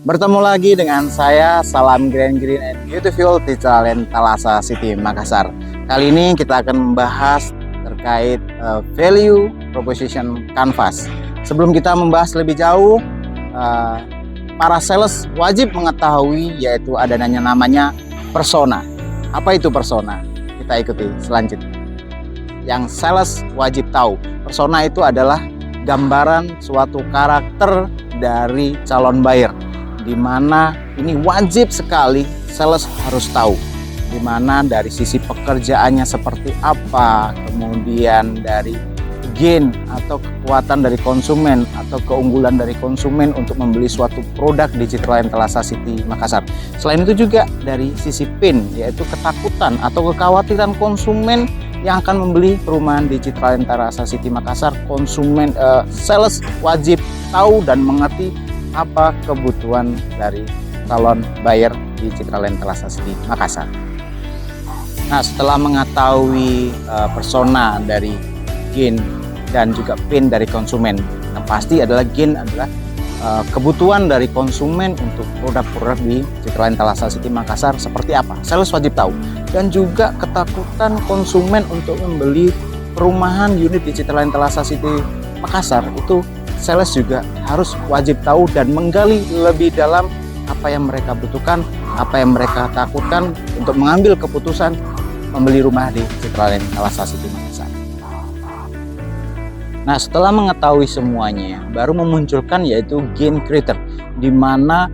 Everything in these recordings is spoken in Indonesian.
Bertemu lagi dengan saya, Salam Green and Beautiful di Citylink Thalassa City, Makassar. Kali ini kita akan membahas terkait value proposition canvas. Sebelum kita membahas lebih jauh, para sales wajib mengetahui yaitu ada namanya persona. Apa itu persona? Kita ikuti selanjutnya. Yang sales wajib tahu, persona itu adalah gambaran suatu karakter dari calon buyer, di mana ini wajib sekali sales harus tahu, di mana dari sisi pekerjaannya seperti apa, kemudian dari gain atau kekuatan dari konsumen atau keunggulan dari konsumen untuk membeli suatu produk di Citylink Thalassa City Makassar. Selain itu juga dari sisi pain, yaitu ketakutan atau kekhawatiran konsumen yang akan membeli perumahan di Citylink Thalassa City Makassar. Sales wajib tahu dan mengerti apa kebutuhan dari calon buyer di Citylink Thalassa City Makassar. Nah, setelah mengetahui persona dari gain dan juga pain dari konsumen, yang pasti adalah gain adalah kebutuhan dari konsumen untuk produk-produk di Citylink Thalassa City Makassar seperti apa, sales wajib tahu. Dan juga ketakutan konsumen untuk membeli perumahan unit di Citylink Thalassa City Makassar, itu sales juga harus wajib tahu dan menggali lebih dalam apa yang mereka butuhkan, apa yang mereka takutkan untuk mengambil keputusan membeli rumah di Citylink Thalassa City Makassar. Nah, setelah mengetahui semuanya, baru memunculkan yaitu gain creator, di mana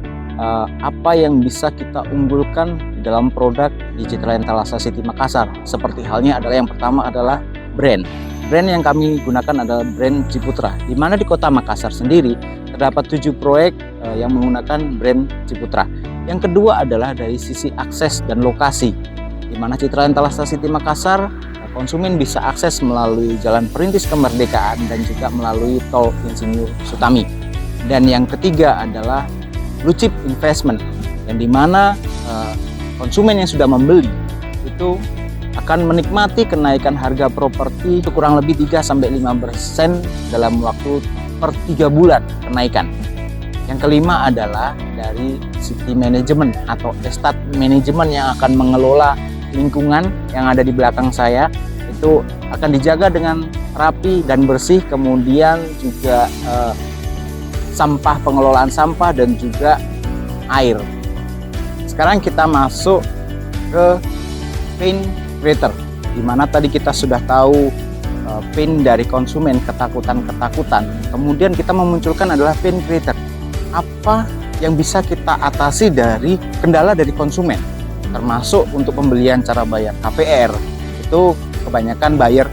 apa yang bisa kita unggulkan di dalam produk di Citylink Thalassa City Makassar. Seperti halnya adalah yang pertama adalah brand. Brand yang kami gunakan adalah brand Ciputra, di mana di kota Makassar sendiri terdapat 7 proyek yang menggunakan brand Ciputra. Yang kedua adalah dari sisi akses dan lokasi, di mana Citylink Thalassa City Makassar konsumen bisa akses melalui Jalan Perintis Kemerdekaan dan juga melalui Tol Insinyur Sutami. Dan yang ketiga adalah blue chip investment, yang dimana konsumen yang sudah membeli itu akan menikmati kenaikan harga properti itu kurang lebih 3-5% dalam waktu per 3 bulan kenaikan. Yang kelima adalah dari city management atau estate management yang akan mengelola lingkungan yang ada di belakang saya, itu akan dijaga dengan rapi dan bersih, kemudian juga pengelolaan sampah dan juga air. Sekarang kita masuk ke pain creator, di mana tadi kita sudah tahu pain dari konsumen, ketakutan. Kemudian kita memunculkan adalah pain creator. Apa yang bisa kita atasi dari kendala dari konsumen, termasuk untuk pembelian cara bayar KPR. Itu kebanyakan buyer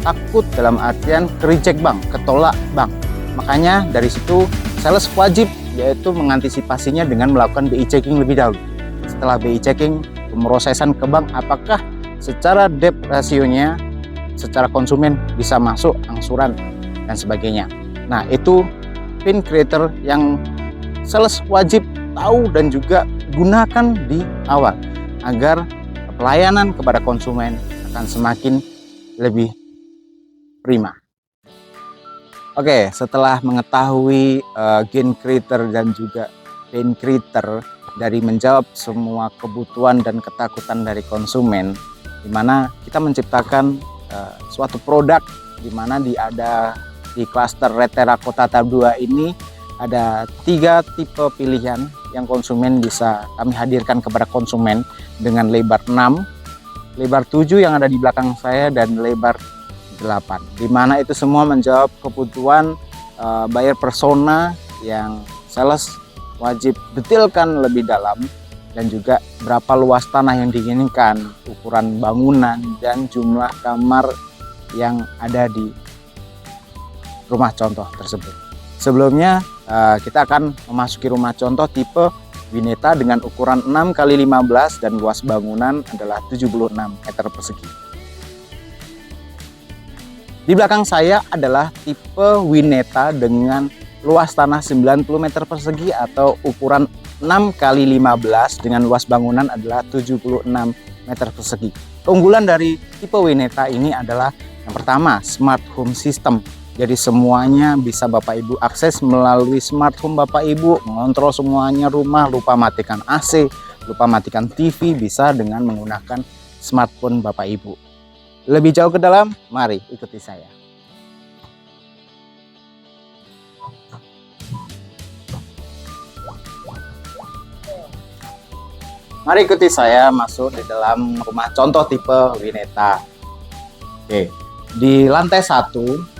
takut dalam artian ke-reject bank, ketolak bank. Makanya dari situ sales wajib yaitu mengantisipasinya dengan melakukan BI checking lebih dahulu. Setelah BI checking, pemrosesan ke bank apakah secara debt rasionya secara konsumen bisa masuk angsuran dan sebagainya. Nah, itu pain creator yang sales wajib tahu dan juga gunakan di awal agar pelayanan kepada konsumen akan semakin lebih prima. Oke, setelah mengetahui gain creator dan juga pain creator dari menjawab semua kebutuhan dan ketakutan dari konsumen, di mana kita menciptakan suatu produk di mana ada di klaster Retera Kota Tahap 2 ini ada 3 tipe pilihan yang konsumen bisa kami hadirkan kepada konsumen dengan lebar 6, lebar 7 yang ada di belakang saya, dan lebar 8, di mana itu semua menjawab kebutuhan buyer persona yang sales wajib detailkan lebih dalam, dan juga berapa luas tanah yang diinginkan, ukuran bangunan, dan jumlah kamar yang ada di rumah contoh tersebut. Sebelumnya kita akan memasuki rumah contoh tipe Wineta dengan ukuran 6x15 dan luas bangunan adalah 76 meter persegi. Di belakang saya adalah tipe Wineta dengan luas tanah 90 meter persegi atau ukuran 6x15 dengan luas bangunan adalah 76 meter persegi. Keunggulan dari tipe Wineta ini adalah yang pertama, smart home system, Jadi semuanya bisa Bapak Ibu akses melalui smart home Bapak Ibu, mengontrol semuanya rumah, lupa matikan AC, lupa matikan TV, bisa dengan menggunakan smartphone Bapak Ibu. Lebih jauh ke dalam, mari ikuti saya. Mari ikuti saya masuk di dalam rumah contoh tipe Wineta. Oke, di lantai 1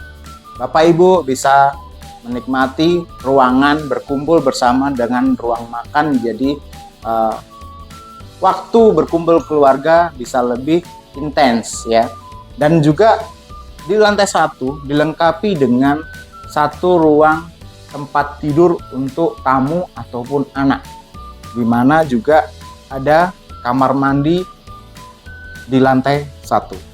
Bapak Ibu bisa menikmati ruangan berkumpul bersama dengan ruang makan. Jadi waktu berkumpul keluarga bisa lebih intens ya. Dan juga di lantai 1 dilengkapi dengan satu ruang tempat tidur untuk tamu ataupun anak, di mana juga ada kamar mandi di lantai 1.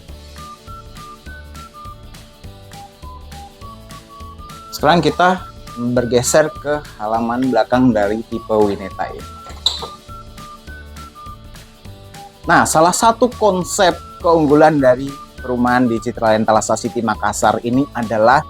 Sekarang kita bergeser ke halaman belakang dari tipe Wineta ini. Nah, salah satu konsep keunggulan dari perumahan di Citraland Thalassa City Makassar ini adalah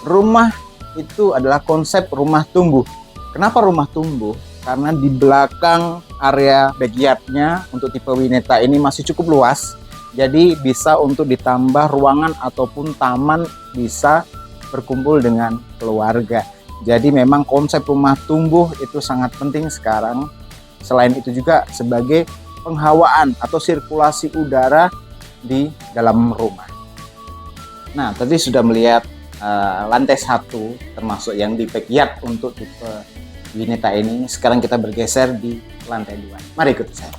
rumah itu adalah konsep rumah tumbuh. Kenapa rumah tumbuh? Karena di belakang area backyardnya untuk tipe Wineta ini masih cukup luas. Jadi bisa untuk ditambah ruangan ataupun taman, bisa berkumpul dengan keluarga. Jadi memang konsep rumah tumbuh itu sangat penting sekarang. Selain itu juga sebagai penghawaan atau sirkulasi udara di dalam rumah. Nah, tadi sudah melihat lantai 1 termasuk yang di backyard untuk tipe Wineta ini. Sekarang kita bergeser di lantai 2. Mari ikuti saya.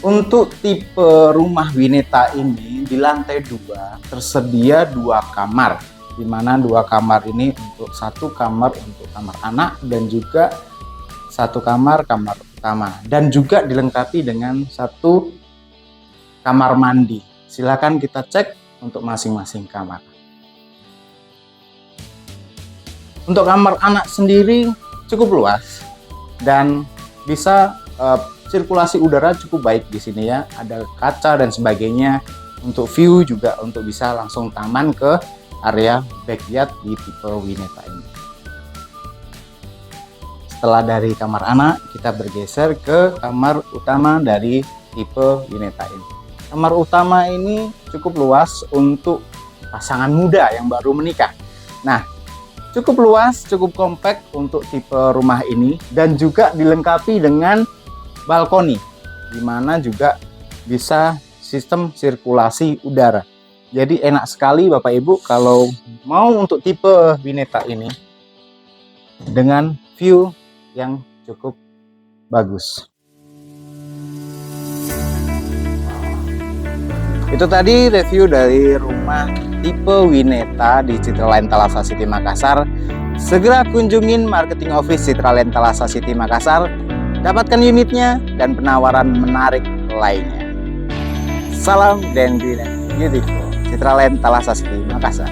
Untuk tipe rumah Wineta ini di lantai 2 tersedia 2 kamar, di mana 2 kamar ini untuk satu kamar untuk kamar anak dan juga satu kamar utama, dan juga dilengkapi dengan satu kamar mandi. Silakan kita cek untuk masing-masing kamar. Untuk kamar anak sendiri cukup luas dan bisa sirkulasi udara cukup baik di sini ya. Ada kaca dan sebagainya. Untuk view juga untuk bisa langsung taman ke area backyard di tipe Wineta ini. Setelah dari kamar anak, kita bergeser ke kamar utama dari tipe Wineta ini. Kamar utama ini cukup luas untuk pasangan muda yang baru menikah. Nah, cukup luas, cukup kompak untuk tipe rumah ini, dan juga dilengkapi dengan balkoni, di mana juga bisa sistem sirkulasi udara. Jadi enak sekali Bapak Ibu kalau mau untuk tipe Wineta ini dengan view yang cukup bagus. Itu tadi review dari rumah tipe Wineta di Citraland Thalassa City Makassar. Segera kunjungin marketing office Citraland Thalassa City Makassar. Dapatkan unitnya dan penawaran menarik lainnya. Salam dan beautiful Citraland Thalassa City Makassar.